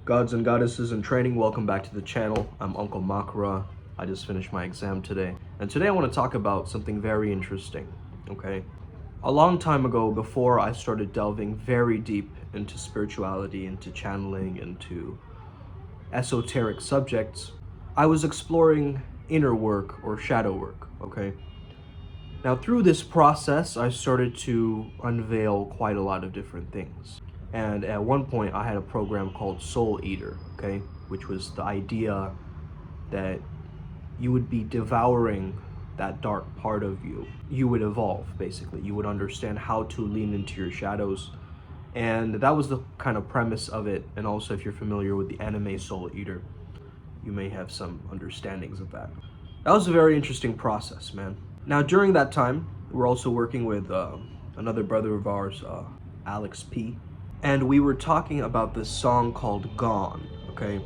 Gods and goddesses in training, welcome back to the channel. I'm Uncle Makara. I just finished my exam today. And today I want to talk about something very interesting, okay? A long time ago, before I started delving very deep into spirituality, into channeling, into esoteric subjects, I was exploring inner work or shadow work, okay? Now through this process, I started to unveil quite a lot of different things. And at one point I had a program called Soul Eater, okay? Which was the idea that you would be devouring that dark part of you. You would evolve, basically. You would understand how to lean into your shadows. And that was the kind of premise of it. And also, if you're familiar with the anime Soul Eater, you may have some understandings of that. That was a very interesting process, man. Now, during that time, we're also working with another brother of ours, Alex P. And we were talking about this song called Gone, okay?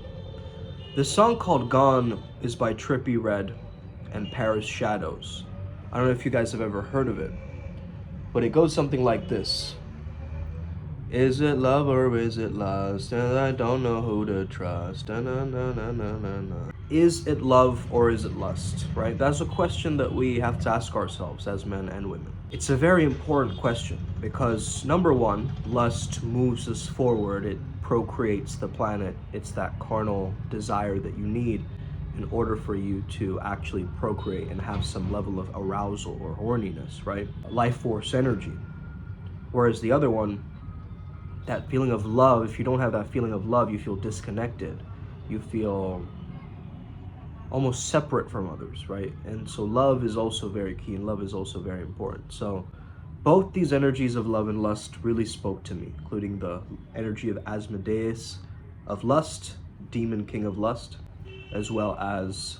This song called Gone is by Trippie Redd and Paris Shadows. I don't know if you guys have ever heard of it, but it goes something like this. Is it love or is it lust? And I don't know who to trust. Na, na, na, na, na, na. Is it love or is it lust, right? That's a question that we have to ask ourselves as men and women. It's a very important question because, number one, lust moves us forward. It procreates the planet. It's that carnal desire that you need in order for you to actually procreate and have some level of arousal or horniness, right? Life force energy. Whereas the other one, that feeling of love, if you don't have that feeling of love, you feel disconnected. You feel almost separate from others, right? And so love is also very key, and love is also very important. So both these energies of love and lust really spoke to me, including the energy of Asmodeus of lust, demon king of lust, as well as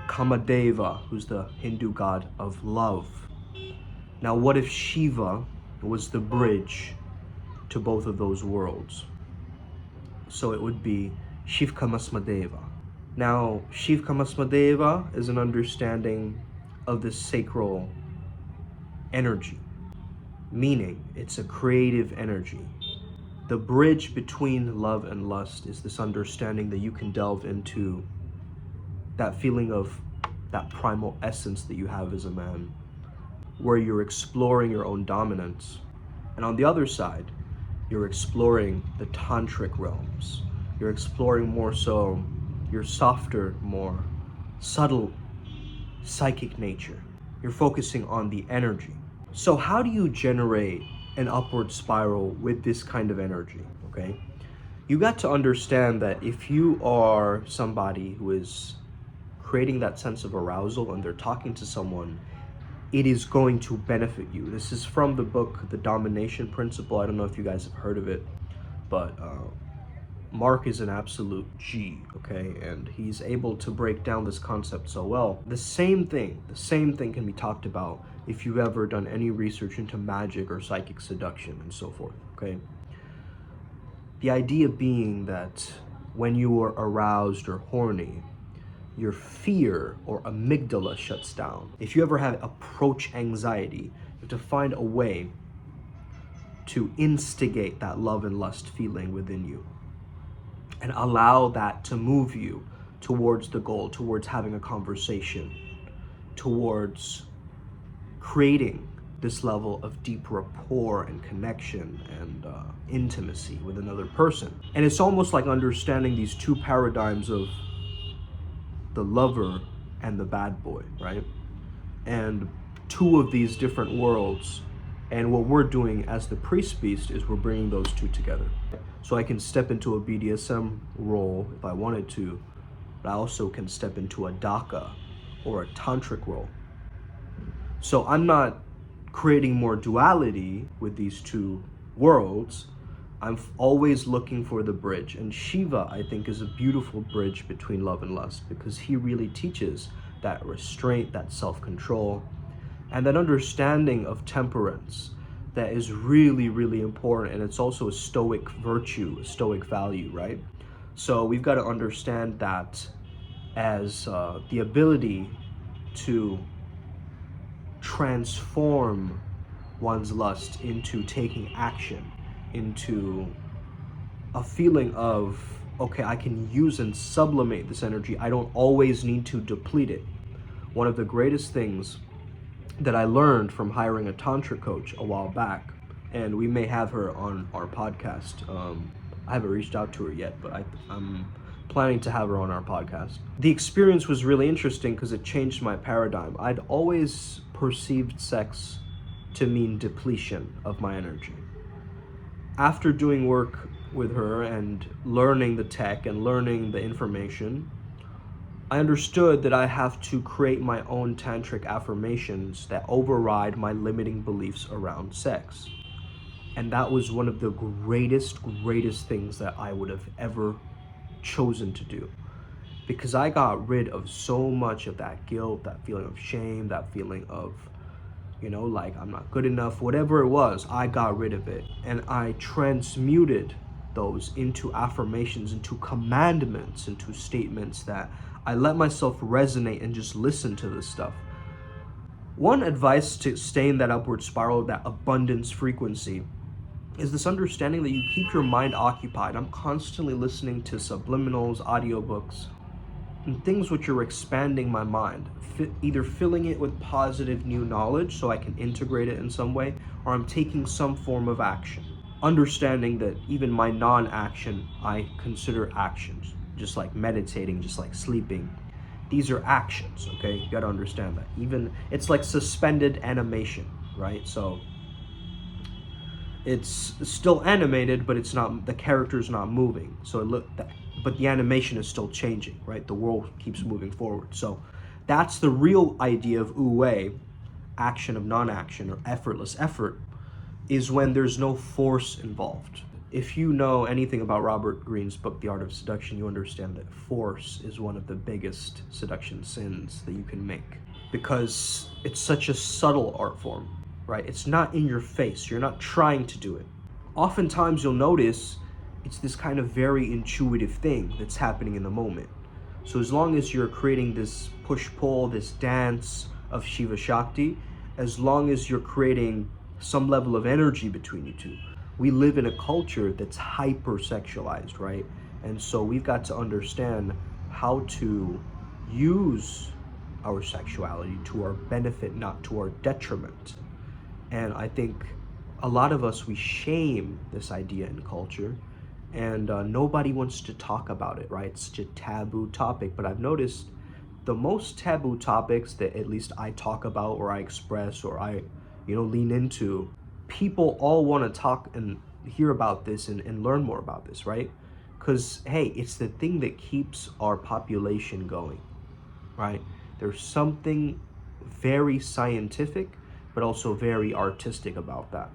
Kamadeva, who's the Hindu god of love. Now, what if Shiva was the bridge to both of those worlds? So it would be Shivkamasmodeva. Now, Shivkamasmodeva is an understanding of the sacral energy, meaning it's a creative energy. The bridge between love and lust is this understanding that you can delve into that feeling of that primal essence that you have as a man, where you're exploring your own dominance. And on the other side, you're exploring the tantric realms. You're exploring more so your softer, more subtle psychic nature. You're focusing on the energy. So how do you generate an upward spiral with this kind of energy, okay? You got to understand that if you are somebody who is creating that sense of arousal and they're talking to someone, it is going to benefit you. This is from the book, The Domination Principle. I don't know if you guys have heard of it, but Mark is an absolute G, okay? And he's able to break down this concept so well. The same thing can be talked about if you've ever done any research into magic or psychic seduction and so forth, okay? The idea being that when you are aroused or horny, your fear or amygdala shuts down. If you ever have approach anxiety, you have to find a way to instigate that love and lust feeling within you and allow that to move you towards the goal, towards having a conversation, towards creating this level of deep rapport and connection and intimacy with another person. And it's almost like understanding these two paradigms of the lover and the bad boy, right? And two of these different worlds. And what we're doing as the priest beast is we're bringing those two together. So I can step into a BDSM role if I wanted to, but I also can step into a Daka or a tantric role. So I'm not creating more duality with these two worlds. I'm always looking for the bridge. And Shiva, I think, is a beautiful bridge between love and lust because he really teaches that restraint, that self-control, and that understanding of temperance that is really, really important. And it's also a stoic virtue, a stoic value, right? So we've got to understand that as the ability to transform one's lust into taking action, into a feeling of, okay, I can use and sublimate this energy. I don't always need to deplete it. One of the greatest things that I learned from hiring a tantric coach a while back, and we may have her on our podcast. I haven't reached out to her yet, but I'm planning to have her on our podcast. The experience was really interesting because it changed my paradigm. I'd always perceived sex to mean depletion of my energy. After doing work with her and learning the tech and learning the information, I understood that I have to create my own tantric affirmations that override my limiting beliefs around sex. And that was one of the greatest things that I would have ever chosen to do. Because I got rid of so much of that guilt, that feeling of shame, that feeling of, like I'm not good enough, whatever it was, I got rid of it. And I transmuted those into affirmations, into commandments, into statements that I let myself resonate and just listen to this stuff. One advice to stay in that upward spiral, that abundance frequency, is this understanding that you keep your mind occupied. I'm constantly listening to subliminals, audiobooks, and things which are expanding my mind, either filling it with positive new knowledge so I can integrate it in some way, or I'm taking some form of action. Understanding that even my non-action, I consider actions, just like meditating, just like sleeping. These are actions, okay? You gotta understand that. Even, it's like suspended animation, right? So it's still animated, but it's not, the character's not moving. So but the animation is still changing, right? The world keeps moving forward. So that's the real idea of wu-wei, action of non-action, or effortless effort, is when there's no force involved. If you know anything about Robert Greene's book, The Art of Seduction, you understand that force is one of the biggest seduction sins that you can make, because it's such a subtle art form, right? It's not in your face. You're not trying to do it. Oftentimes you'll notice it's this kind of very intuitive thing that's happening in the moment. So as long as you're creating this push-pull, this dance of Shiva Shakti, as long as you're creating some level of energy between you two. We live in a culture that's hyper-sexualized, right? And so we've got to understand how to use our sexuality to our benefit, not to our detriment. And I think a lot of us, we shame this idea in culture, and nobody wants to talk about it, right? It's such a taboo topic. But I've noticed the most taboo topics that at least I talk about, or I express, or I lean into, people all want to talk and hear about this and learn more about this, right? Because, hey, it's the thing that keeps our population going, right? There's something very scientific, but also very artistic about that,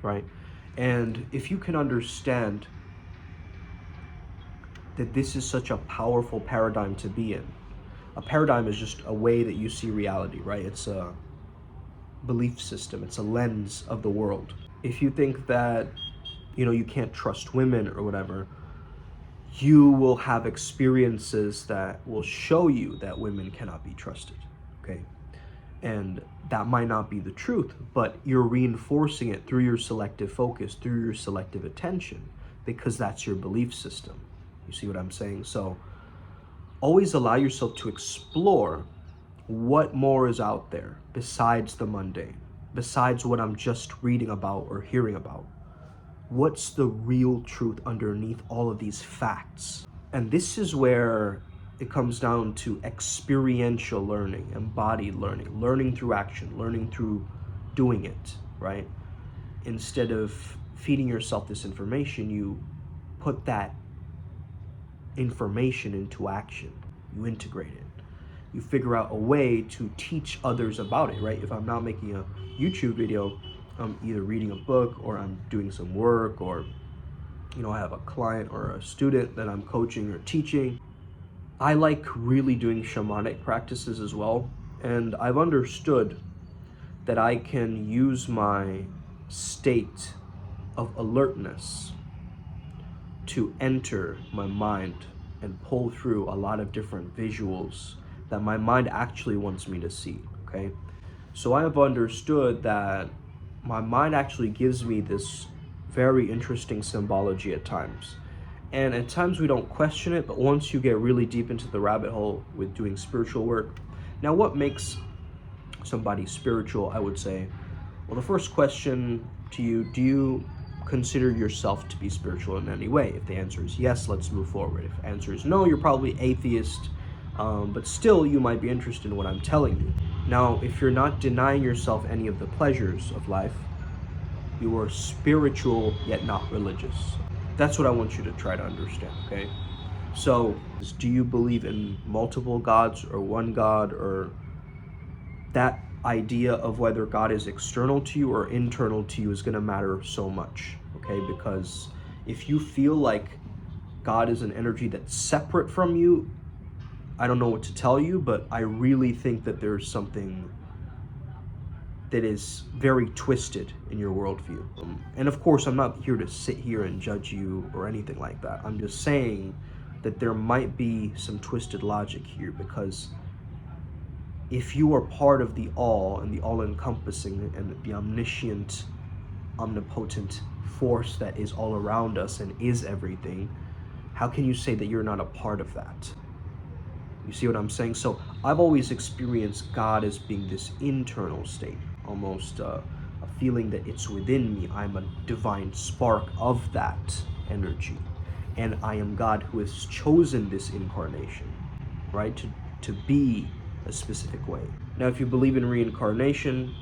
right? And if you can understand that this is such a powerful paradigm to be in, a paradigm is just a way that you see reality, right? It's a belief system, it's a lens of the world. If you think that you can't trust women or whatever, you will have experiences that will show you that women cannot be trusted, okay? And that might not be the truth, but you're reinforcing it through your selective focus, through your selective attention, because that's your belief system. You see what I'm saying? So always allow yourself to explore what more is out there besides the mundane, besides what I'm just reading about or hearing about. What's the real truth underneath all of these facts? And this is where it comes down to experiential learning, embodied learning, learning through action, learning through doing it, right? Instead of feeding yourself this information, you put that information into action. You integrate it. You figure out a way to teach others about it, right? If I'm not making a YouTube video, I'm either reading a book or I'm doing some work, or I have a client or a student that I'm coaching or teaching. I like really doing shamanic practices as well, and I've understood that I can use my state of alertness to enter my mind and pull through a lot of different visuals that my mind actually wants me to see, okay? So I have understood that my mind actually gives me this very interesting symbology at times. And at times we don't question it, but once you get really deep into the rabbit hole with doing spiritual work, now what makes somebody spiritual, I would say? Well, the first question to you, do you consider yourself to be spiritual in any way? If the answer is yes, let's move forward. If the answer is no, you're probably atheist, but still you might be interested in what I'm telling you. Now, if you're not denying yourself any of the pleasures of life, you are spiritual yet not religious. That's what I want you to try to understand, okay? So, do you believe in multiple gods or one God, or that idea of whether God is external to you or internal to you is going to matter so much, okay? Because if you feel like God is an energy that's separate from you, I don't know what to tell you, but I really think that there's something that is very twisted in your worldview. And of course, I'm not here to sit here and judge you or anything like that. I'm just saying that there might be some twisted logic here, because if you are part of the all and the all-encompassing and the omniscient, omnipotent force that is all around us and is everything, how can you say that you're not a part of that? You see what I'm saying? So I've always experienced God as being this internal state, almost a feeling that it's within me. I'm a divine spark of that energy. And I am God who has chosen this incarnation, right? To be a specific way. Now, if you believe in reincarnation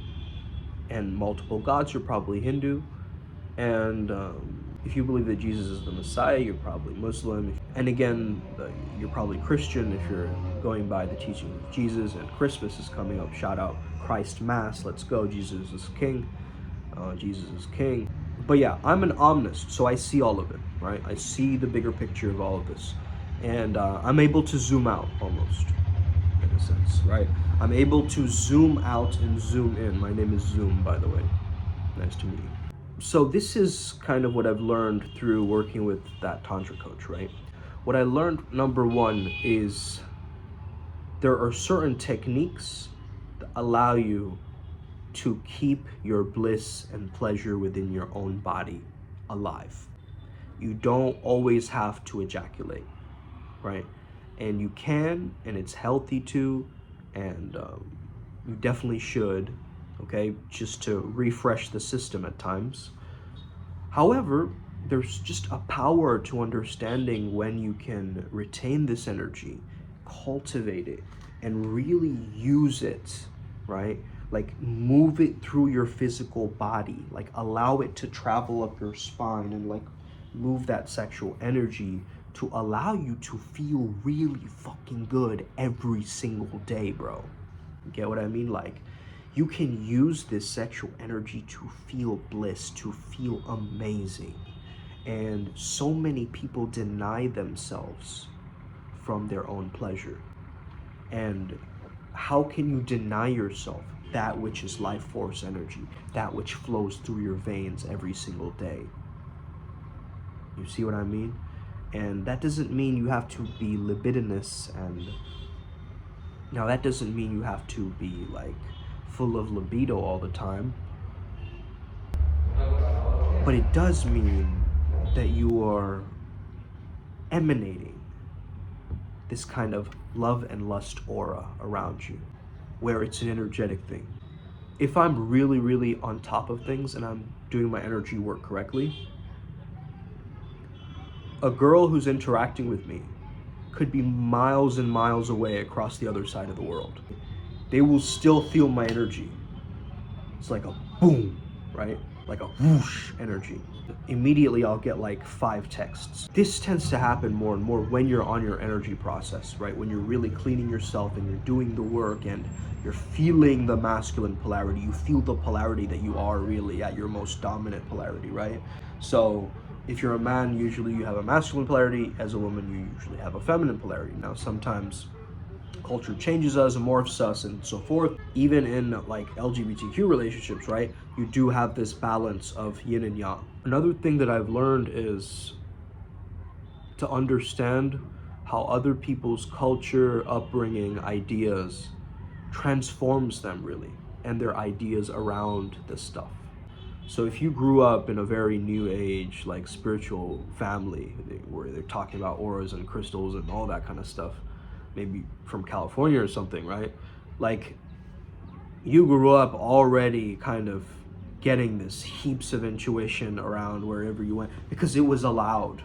and multiple gods, you're probably Hindu. And if you believe that Jesus is the Messiah, you're probably Muslim. And again, you're probably Christian if you're going by the teaching of Jesus. And Christmas is coming up. Shout out Christ Mass. Let's go. Jesus is King. Jesus is King. But yeah, I'm an omnist, so I see all of it, right? I see the bigger picture of all of this. And I'm able to zoom out almost, in a sense, right? I'm able to zoom out and zoom in. My name is Zoom, by the way. Nice to meet you. So this is kind of what I've learned through working with that tantra coach, right? What I learned, number one, is there are certain techniques that allow you to keep your bliss and pleasure within your own body alive. You don't always have to ejaculate, right? And you can, and it's healthy to, and you definitely should, okay, just to refresh the system at times. However, there's just a power to understanding when you can retain this energy, cultivate it, and really use it, right? Like move it through your physical body, like allow it to travel up your spine and like move that sexual energy to allow you to feel really fucking good every single day, bro. You get what I mean? Like, you can use this sexual energy to feel bliss, to feel amazing. And so many people deny themselves from their own pleasure. And how can you deny yourself that which is life force energy, that which flows through your veins every single day? You see what I mean? And that doesn't mean you have to be libidinous, and now that doesn't mean you have to be like full of libido all the time, but it does mean that you are emanating this kind of love and lust aura around you, where it's an energetic thing. If I'm really, really on top of things and I'm doing my energy work correctly, a girl who's interacting with me could be miles and miles away across the other side of the world. They will still feel my energy. It's like a boom, right? Like a whoosh energy. Immediately I'll get like 5 texts. This tends to happen more and more when you're on your energy process, right? When you're really cleaning yourself and you're doing the work and you're feeling the masculine polarity. You feel the polarity that you are really at your most dominant polarity, right? So if you're a man, usually you have a masculine polarity. As a woman, you usually have a feminine polarity. Now, sometimes culture changes us and morphs us and so forth. Even in like LGBTQ relationships, right? You do have this balance of yin and yang. Another thing that I've learned is to understand how other people's culture, upbringing, ideas transforms them really, and their ideas around this stuff. So if you grew up in a very new age, like spiritual family, where they're talking about auras and crystals and all that kind of stuff, maybe from California or something, right? Like, you grew up already kind of getting this heaps of intuition around wherever you went because it was allowed,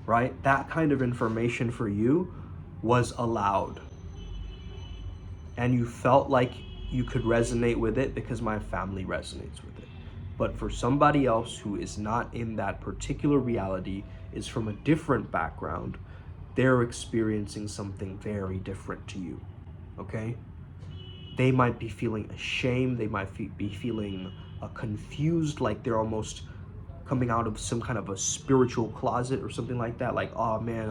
right? That kind of information for you was allowed. And you felt like you could resonate with it because my family resonates with it. But for somebody else who is not in that particular reality, is from a different background, they're experiencing something very different to you, okay? They might be feeling ashamed, they might be feeling confused, like they're almost coming out of some kind of a spiritual closet or something like that, like, oh man,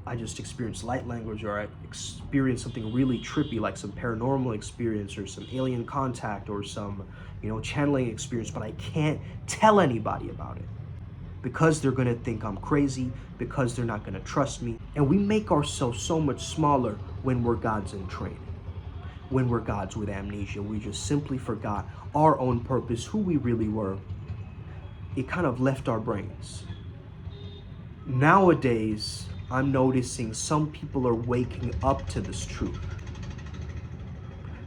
I just experienced light language, or I experienced something really trippy, like some paranormal experience or some alien contact or some, channeling experience, but I can't tell anybody about it because they're gonna think I'm crazy, because they're not gonna trust me. And we make ourselves so much smaller when we're gods in training, when we're gods with amnesia. We just simply forgot our own purpose, who we really were. It kind of left our brains. Nowadays, I'm noticing some people are waking up to this truth.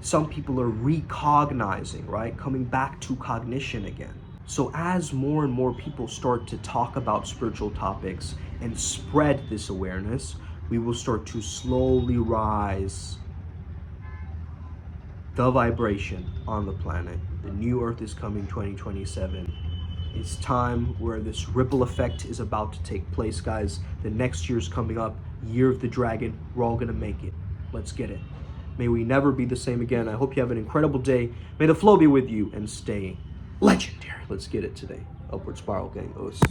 Some people are recognizing, right? Coming back to cognition again. So as more and more people start to talk about spiritual topics and spread this awareness, we will start to slowly rise the vibration on the planet. The new Earth is coming 2027. It's time where this ripple effect is about to take place, guys. The next year's coming up, Year of the Dragon. We're all gonna make it. Let's get it. May we never be the same again. I hope you have an incredible day. May the flow be with you and stay legendary. Let's get it today. Upward Spiral Gang. Us.